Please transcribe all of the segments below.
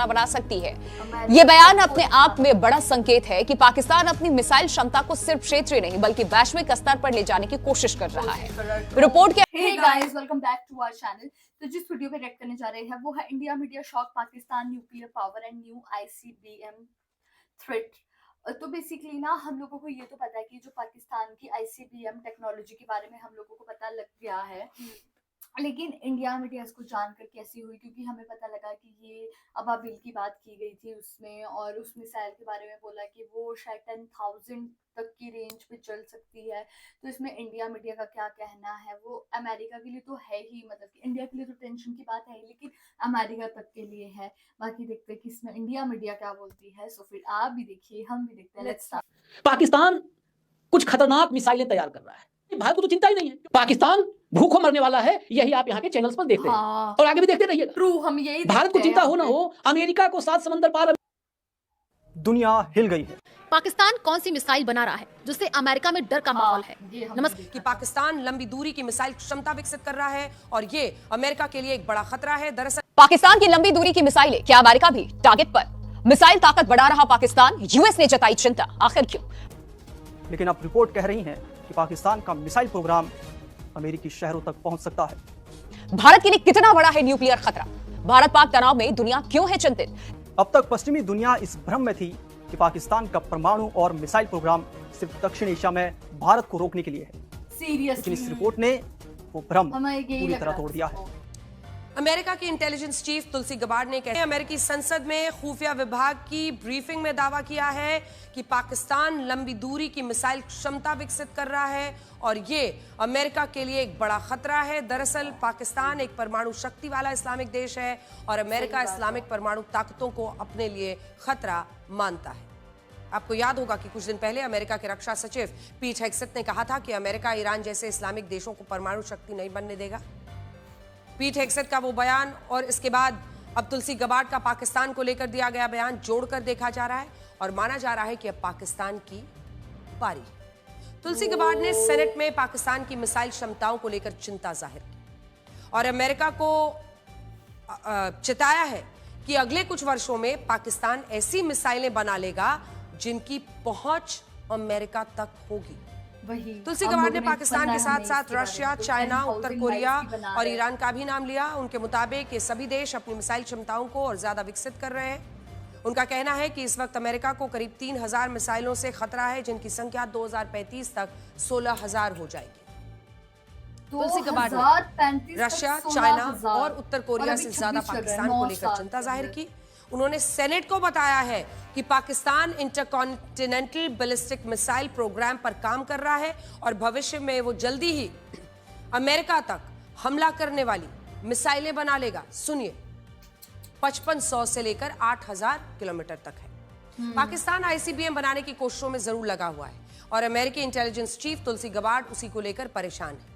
बना सकती है। यह बयान अपने आप में बड़ा संकेत है कि पाकिस्तान अपनी मिसाइल क्षमता को सिर्फ क्षेत्रीय नहीं बल्कि वैश्विक स्तर पर ले जाने की कोशिश कर रहा है। रिपोर्ट के hey guys, welcome back to our channel. तो जिस वीडियो पे रिएक्ट करने जा रहे हैं वो है India media shock Pakistan nuclear power and new ICBM threat. तो बेसिकली ना हम लोगों को ये तो पता है कि जो पाकिस्तान की आईसीबीएम टेक्नोलॉजी के बारे में हम लोगों को पता लग गया है, लेकिन इंडिया मीडिया इसको जानकर कैसी हुई, क्योंकि हमें पता लगा कि ये अबाबिल की बात की गई थी उसमें, और उस मिसाइल के बारे में बोला कि वो शायद 10,000 तक की रेंज पे चल सकती है। तो इसमें इंडिया मीडिया का क्या कहना है? वो अमेरिका के लिए तो है ही, मतलब कि इंडिया के लिए तो टेंशन की बात है, लेकिन अमेरिका तक के लिए है। बाकी देखते हैं कि इसमें इंडिया मीडिया क्या बोलती है। सो फिर आप भी देखिए, हम भी देखते हैं। Let's start. पाकिस्तान कुछ खतरनाक मिसाइलें तैयार कर रहा है, भारत को तो चिंता ही नहीं है। पाकिस्तान भूखों मरने वाला है, यही आप यहाँ के चैनल्स पर देखते हैं और आगे भी देखते रहिएगा। ट्रू, हम यही भारत को चिंता हो ना हो, अमेरिका को 7 समंदर पार दुनिया हिल गई है। पाकिस्तान कौन सी मिसाइल बना रहा है जिससे अमेरिका में डर का माहौल है? नमस्कार। कि पाकिस्तान लंबी दूरी की मिसाइल क्षमता विकसित कर रहा है और ये अमेरिका के लिए एक बड़ा खतरा है। दरअसल पाकिस्तान की लंबी दूरी की मिसाइलें, क्या अमेरिका भी टारगेट पर? मिसाइल ताकत बढ़ा रहा पाकिस्तान, यूएस ने जताई चिंता, आखिर क्यों? लेकिन अब रिपोर्ट कह रही है कि पाकिस्तान का मिसाइल प्रोग्राम अमेरिकी शहरों तक पहुंच सकता है। भारत के लिए कितना बड़ा है न्यूक्लियर खतरा? भारत पाक तनाव में दुनिया क्यों है चिंतित? अब तक पश्चिमी दुनिया इस भ्रम में थी कि पाकिस्तान का परमाणु और मिसाइल प्रोग्राम सिर्फ दक्षिण एशिया में भारत को रोकने के लिए है। लेकिन इस रिपोर्ट ने वो भ्रम पूरी तरह तोड़ दिया है। अमेरिका की इंटेलिजेंस चीफ तुलसी गबार्ड ने अमेरिकी संसद में खुफिया विभाग की ब्रीफिंग में दावा किया है कि पाकिस्तान लंबी दूरी की मिसाइल क्षमता विकसित कर रहा है और ये अमेरिका के लिए एक बड़ा खतरा है। दरअसल पाकिस्तान एक परमाणु शक्ति वाला इस्लामिक देश है और अमेरिका इस्लामिक परमाणु ताकतों को अपने लिए खतरा मानता है। आपको याद होगा कि कुछ दिन पहले अमेरिका के रक्षा सचिव पीट हेग्सेथ ने कहा था कि अमेरिका ईरान जैसे इस्लामिक देशों को परमाणु शक्ति नहीं बनने देगा। पीट हेग्सेथ का वो बयान और इसके बाद अब तुलसी गबार्ड का पाकिस्तान को लेकर दिया गया बयान जोड़कर देखा जा रहा है और माना जा रहा है कि अब पाकिस्तान की बारी। तुलसी गबार्ड ने सेनेट में पाकिस्तान की मिसाइल क्षमताओं को लेकर चिंता जाहिर की और अमेरिका को चिताया है कि अगले कुछ वर्षों में पाकिस्तान ऐसी मिसाइलें बना लेगा जिनकी पहुंच अमेरिका तक होगी। तुलसी गबार्ड ने पाकिस्तान के साथ साथ रशिया, चाइना, उत्तर कोरिया और ईरान का भी नाम लिया। उनके मुताबिक ये सभी देश अपनी मिसाइल क्षमताओं को और ज्यादा विकसित कर रहे हैं। उनका कहना है कि इस वक्त अमेरिका को करीब 3,000 मिसाइलों से खतरा है, जिनकी संख्या 2035 तक 16,000 हो जाएगी। तुलसी गबार्ड ने रशिया, चाइना और उत्तर कोरिया से ज्यादा पाकिस्तान को लेकर चिंता जाहिर की। उन्होंने सेनेट को बताया है कि Pakistan intercontinental ballistic missile program पर काम कर रहा है और भविष्य में वो जल्दी ही अमेरिका तक हमला करने वाली मिसाइलें बना लेगा। सुनिए, 5500 से लेकर 8,000 किलोमीटर तक है। पाकिस्तान आईसीबीएम बनाने की कोशिशों में जरूर लगा हुआ है और अमेरिकी इंटेलिजेंस चीफ तुलसी गबार्ड उसी को लेकर परेशान है।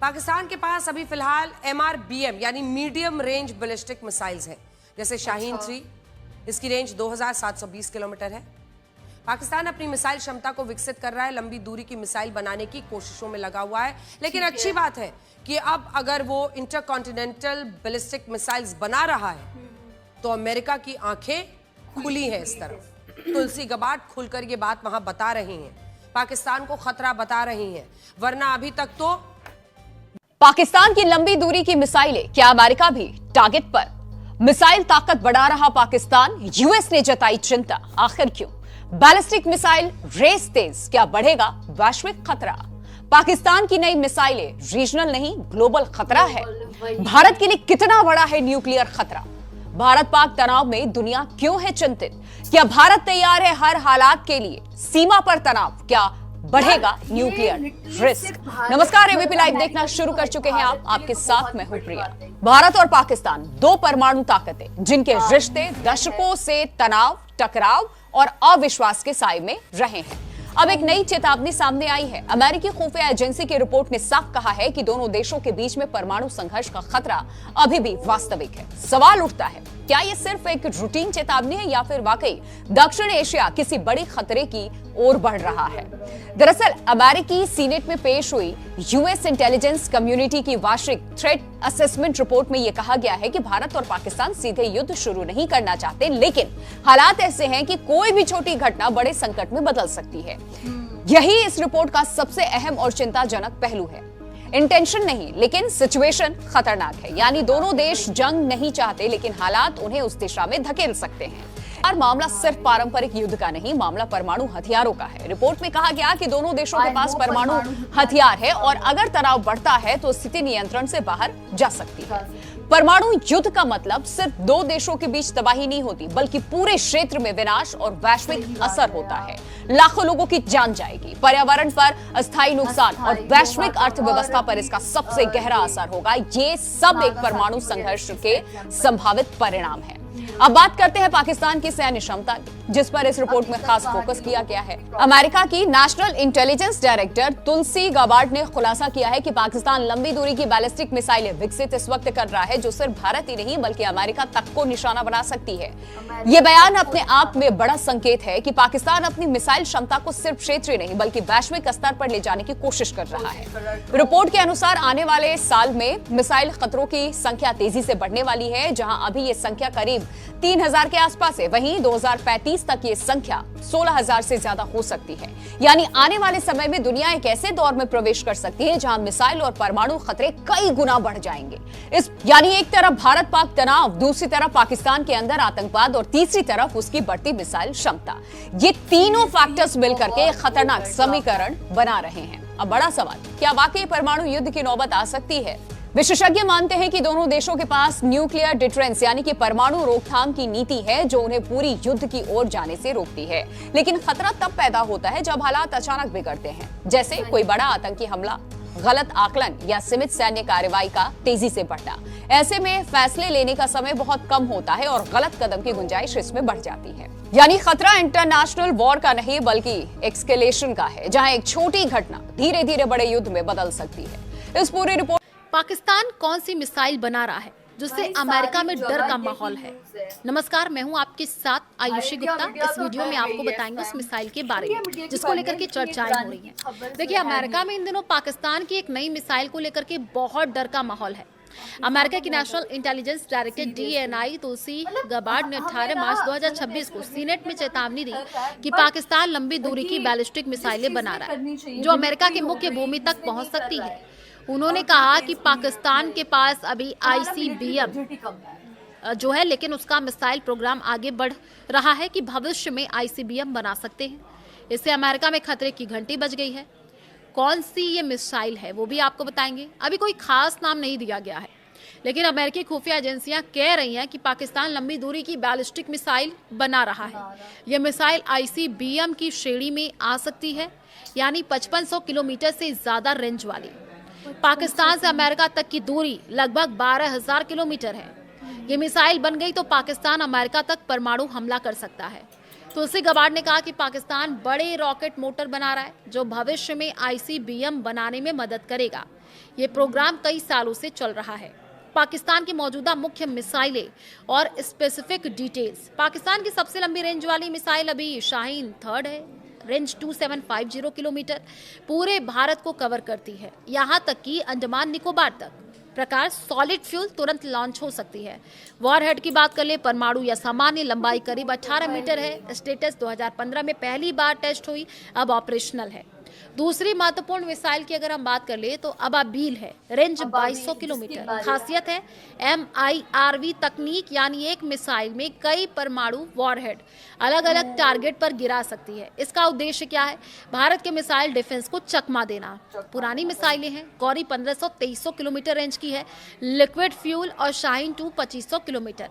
पाकिस्तान के पास अभी फिलहाल MRBM यानी मीडियम रेंज बैलिस्टिक मिसाइल्स है, जैसे शाहीन 3, इसकी रेंज 2,720 किलोमीटर है। पाकिस्तान अपनी मिसाइल क्षमता को विकसित कर रहा है, लंबी दूरी की मिसाइल बनाने की कोशिशों में लगा हुआ है। लेकिन अच्छी बात है कि अब अगर वो इंटरकॉन्टिनेंटल बैलिस्टिक मिसाइल्स बना रहा है तो अमेरिका की आंखें खुली हैं इस तरफ। तुलसी गबार्ड खुलकर ये बात वहां बता रही हैं, पाकिस्तान को खतरा बता रही हैं, वरना अभी तक तो पाकिस्तान की लंबी दूरी की मिसाइलें, क्या अमेरिका भी टारगेट पर? मिसाइल ताकत बढ़ा रहा पाकिस्तान, यूएस ने जताई चिंता, आखिर क्यों? बैलिस्टिक मिसाइल रेस तेज, क्या बढ़ेगा वैश्विक खतरा? पाकिस्तान की नई मिसाइलें रीजनल नहीं ग्लोबल खतरा है। भारत के लिए कितना बड़ा है न्यूक्लियर खतरा? भारत पाक तनाव में दुनिया क्यों है चिंतित? क्या भारत तैयार है हर हालात के लिए? सीमा पर तनाव, क्या बढ़ेगा न्यूक्लियर रिस्क? नमस्कार, एबीपी लाइव देखना शुरू कर चुके हैं आप, आपके साथ मैं हूं प्रिया। भारत और पाकिस्तान दो परमाणु ताकतें जिनके रिश्ते दशकों से तनाव, टकराव और अविश्वास के साए में रहे हैं। अब एक नई चेतावनी सामने आई है। अमेरिकी खुफिया एजेंसी की रिपोर्ट ने साफ कहा है कि दोनों देशों के बीच में परमाणु संघर्ष का खतरा अभी भी वास्तविक है। सवाल उठता है, क्या ये सिर्फ एक रूटीन चेतावनी है या फिर वाकई दक्षिण एशिया किसी बड़े खतरे की ओर बढ़ रहा है? दरअसल अमेरिकी सीनेट में पेश हुई यूएस इंटेलिजेंस कम्युनिटी की वार्षिक थ्रेट असेसमेंट रिपोर्ट में यह कहा गया है कि भारत और पाकिस्तान सीधे युद्ध शुरू नहीं करना चाहते, लेकिन हालात ऐसे हैं कि कोई भी छोटी घटना बड़े संकट में बदल सकती है। यही इस रिपोर्ट का सबसे अहम और चिंताजनक पहलू है। इंटेंशन नहीं, लेकिन सिचुएशन खतरनाक है। यानी दोनों देश जंग नहीं चाहते, लेकिन हालात उन्हें उस दिशा में धकेल सकते हैं। और मामला सिर्फ पारंपरिक युद्ध का नहीं, मामला परमाणु हथियारों का है। रिपोर्ट में कहा गया कि दोनों देशों के पास परमाणु हथियार है और अगर तनाव बढ़ता है तो स्थिति नियंत्रण से बाहर जा सकती है। परमाणु युद्ध का मतलब सिर्फ दो देशों के बीच तबाही नहीं होती, बल्कि पूरे क्षेत्र में विनाश और वैश्विक असर होता है। लाखों लोगों की जान जाएगी, पर्यावरण पर अस्थायी नुकसान और वैश्विक अर्थव्यवस्था पर इसका सबसे गहरा असर होगा। ये सब एक परमाणु संघर्ष के संभावित परिणाम है। अब बात करते हैं पाकिस्तान की सैन्य क्षमता, जिस पर इस रिपोर्ट में खास फोकस किया गया है। अमेरिका की national intelligence director Tulsi Gabbard ने खुलासा किया है कि पाकिस्तान लंबी दूरी की बैलिस्टिक मिसाइलें विकसित इस वक्त कर रहा है, जो सिर्फ भारत ही नहीं बल्कि अमेरिका तक को निशाना बना सकती है। यह बयान अपने आप में बड़ा संकेत है कि पाकिस्तान अपनी मिसाइल क्षमता को सिर्फ क्षेत्रीय नहीं बल्कि वैश्विक स्तर पर ले जाने की कोशिश कर रहा है। रिपोर्ट के अनुसार आने वाले साल में मिसाइल खतरों की संख्या तेजी से बढ़ने वाली है। जहां अभी ये संख्या करीब 3000 के आसपास है, वहीं 2035 तक ये संख्या 16000 से ज्यादा हो सकती है। यानी आने वाले समय में दुनिया एक ऐसे दौर में प्रवेश कर सकती है जहां मिसाइल और परमाणु खतरे कई गुना बढ़ जाएंगे। यानी एक तरफ भारत पाक तनाव, दूसरी तरफ पाकिस्तान के अंदर आतंकवाद और तीसरी तरफ उसकी बढ़ती मिसाइल क्षमता। ये तीनों फैक्टर्स मिलकर के एक खतरनाक समीकरण बना रहे हैं। अब बड़ा सवाल, क्या वाकई परमाणु युद्ध की नौबत आ सकती है? विशेषज्ञ मानते हैं कि दोनों देशों के पास न्यूक्लियर डिटरेंस यानी कि परमाणु रोकथाम की नीति है, जो उन्हें पूरी युद्ध की ओर जाने से रोकती है। लेकिन खतरा तब पैदा होता है जब हालात अचानक बिगड़ते हैं, जैसे कोई बड़ा आतंकी हमला, गलत आकलन या सीमित सैन्य कार्रवाई का तेजी से बढ़ना। ऐसे में फैसले लेने का समय बहुत कम होता है और गलत कदम की गुंजाइश इसमें बढ़ जाती है। यानी खतरा इंटरनेशनल वॉर का नहीं बल्कि एक्सकेलेशन का है, जहां एक छोटी घटना धीरे धीरे बड़े युद्ध में बदल सकती है। इस पूरी रिपोर्ट पाकिस्तान कौन सी मिसाइल बना रहा है जिससे अमेरिका में डर का माहौल है? नमस्कार, मैं हूं आपके साथ आयुषी गुप्ता। इस वीडियो में आपको बताएंगे उस मिसाइल के बारे में जिसको लेकर के चर्चाएं हो रही हैं। देखिए, अमेरिका में इन दिनों पाकिस्तान की एक नई मिसाइल को लेकर के बहुत डर का माहौल है। अमेरिका की national intelligence director DNI Tulsi Gabbard ने 18 मार्च 2026 को सीनेट में चेतावनी दी कि पाकिस्तान लंबी दूरी की बैलिस्टिक मिसाइलें बना रहा है जो अमेरिका की मुख्य भूमि तक पहुंच सकती है। उन्होंने कहा कि पाकिस्तान के पास अभी ICBM जो है, लेकिन उसका मिसाइल प्रोग्राम आगे बढ़ रहा है कि भविष्य में ICBM बना सकते हैं। इससे अमेरिका में खतरे की घंटी बज गई है। कौन सी ये मिसाइल है वो भी आपको बताएंगे। अभी कोई खास नाम नहीं दिया गया है, लेकिन अमेरिकी खुफिया एजेंसियां कह रही हैं कि पाकिस्तान लंबी दूरी की बैलिस्टिक मिसाइल बना रहा है। यह मिसाइल ICBM की श्रेणी में आ सकती है, यानी 5500 किलोमीटर से ज्यादा रेंज वाली। पाकिस्तान से अमेरिका तक की दूरी लगभग 12000 किलोमीटर है। ये मिसाइल बन गई तो पाकिस्तान अमेरिका तक परमाणु हमला कर सकता है। तुलसी गाबार्ड ने कहा कि पाकिस्तान बड़े रॉकेट मोटर बना रहा है जो भविष्य में ICBM बनाने में मदद करेगा। ये प्रोग्राम कई सालों से चल रहा है। पाकिस्तान की मौजूदा मुख्य मिसाइलें और स्पेसिफिक डिटेल्स। पाकिस्तान की सबसे लंबी रेंज वाली मिसाइल अभी शाहीन 3 है। रेंज 2750 किलोमीटर पूरे भारत को कवर करती है, यहाँ तक कि अंडमान निकोबार तक। प्रकार सॉलिड फ्यूल तुरंत लॉन्च हो सकती है। वॉरहेड की बात कर ले, परमाणु या सामान्य लंबाई करीब 18 मीटर है। स्टेटस 2015 में पहली बार टेस्ट हुई, अब ऑपरेशनल है। दूसरी महत्वपूर्ण मिसाइल की अगर हम बात कर ले तो अबाबील है, रेंज 2200 किलोमीटर। खासियत है MIRV तकनीक, यानी एक मिसाइल में कई परमाणु वॉरहेड अलग अलग टारगेट पर गिरा सकती है। इसका उद्देश्य क्या है? भारत के मिसाइल डिफेंस को चकमा देना। पुरानी मिसाइलें हैं, गौरी 1500-2300 किलोमीटर रेंज की है, लिक्विड फ्यूल, और शाहीन 2 2500 किलोमीटर।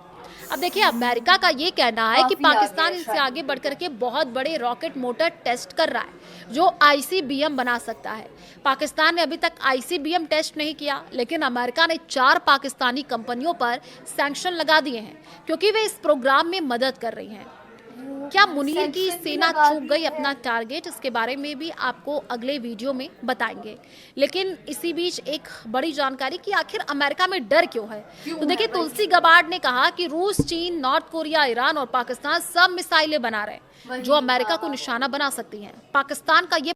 अब देखिए, अमेरिका का ये कहना है कि पाकिस्तान इससे आगे बढ़कर के बहुत बड़े रॉकेट मोटर टेस्ट कर रहा है जो ICBM बना सकता है। पाकिस्तान ने अभी तक ICBM टेस्ट नहीं किया, लेकिन अमेरिका ने 4 पाकिस्तानी कंपनियों पर सैंक्शन लगा दिए हैं क्योंकि वे इस प्रोग्राम में मदद कर रही हैं। क्या मुनीर की सेना चूक गई अपना टारगेट, इसके बारे में भी आपको अगले वीडियो में बताएंगे। लेकिन इसी बीच एक बड़ी जानकारी कि आखिर अमेरिका में डर क्यों है। तो देखिए, तुलसी गबार्ड ने कहा कि रूस, चीन, नॉर्थ कोरिया, ईरान और पाकिस्तान सब मिसाइलें बना रहे हैं जो अमेरिका को निशाना बना सकती हैं। पाकिस्तान का ये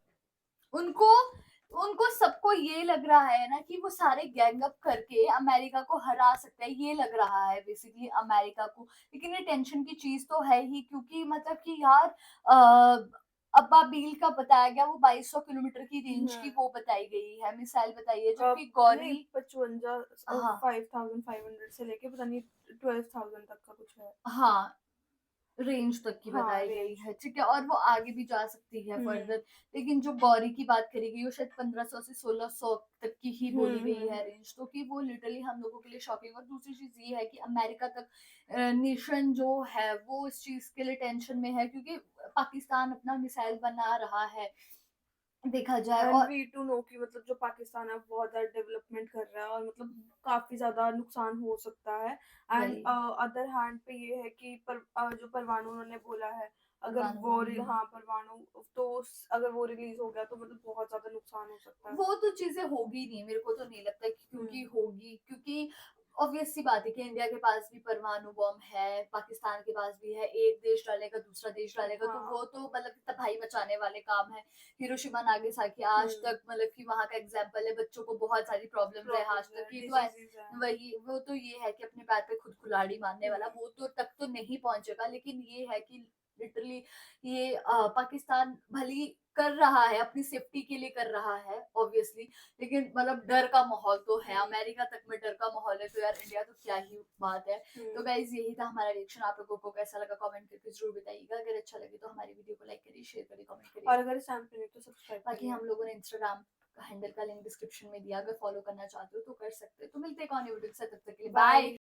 उनको सबको ये लग रहा है ना कि वो सारे गैंग अप करके अमेरिका को हरा सकते हैं, ये लग रहा है बेसिकली अमेरिका को। लेकिन ये टेंशन की चीज तो है ही, क्योंकि मतलब कि यार अब्बाबील का बताया गया, वो 2200 किलोमीटर की रेंज की वो बताई गई है, मिसाइल बताई है, जबकि गौरी 5500 से लेके पता नहीं 12000 तक का कुछ है। हाँ, रेंज तक की बताई गई है, ठीक है, और वो आगे भी जा सकती है फर्दर। लेकिन जो गौरी की बात करी गई वो शायद 1500 से 1600 तक की ही बोली गई है रेंज, तो कि वो लिटरली हम लोगों के लिए शॉकिंग। और दूसरी चीज ये है कि अमेरिका तक नेशन जो है वो इस चीज के लिए टेंशन में है, क्योंकि पाकिस्तान अपना मिसाइल बना रहा है देखा जाए। और वी टू नो की मतलब जो पाकिस्तान है बहुत ज्यादा डेवलपमेंट कर रहा है और मतलब काफी ज्यादा नुकसान हो सकता है। एंड अदर हैंड पे ये है कि जो परमाणु उन्होंने बोला है, अगर वो परमाणु तो अगर वो रिलीज हो गया तो मतलब बहुत ज्यादा नुकसान हो सकता है। वो तो चीजें होगी नहीं, मेरे को तो नहीं लगता कि क्योंकि होगी, क्योंकि ऑब्वियस सी बात है कि इंडिया के पास भी परमाणु बम है, पाकिस्तान के पास भी है, एक देश डालेगा दूसरा देश डालेगा, तो वो तो मतलब तबाही मचाने वाले काम है। हिरोशिमा नागासाकी आज तक मतलब कि वहां का एग्जांपल है, बच्चों को बहुत सारी प्रॉब्लम्स है आज तक की, तो वही वो तो ये है कि अपने पैर पे खुद कुल्हाड़ी मारने वाला वो तो तक तो नहीं पहुंचेगा। लेकिन ये है कि लिटरली ये पाकिस्तान भली कर रहा है, अपनी सेफ्टी के लिए कर रहा है ऑब्वियसली, लेकिन मतलब डर का माहौल तो है, अमेरिका तक में डर का माहौल है, तो यार इंडिया तो क्या ही बात है। तो गाइज यही था हमारा रिएक्शन, आप लोगों को कैसा लगा कमेंट करके जरूर बताइएगा। अगर अच्छा लगे तो हमारी वीडियो को लाइक करिए, शेयर करिए, कमेंट करिए, और अगर चैनल पे नहीं तो सब्सक्राइब। बाकी हम लोगों ने इंस्टाग्राम हैंडल का लिंक डिस्क्रिप्शन में दिया, अगर फॉलो करना चाहते हो तो कर सकते हो। तो मिलते हैं कौन वीडियो के साथ, तब तक के लिए बाय।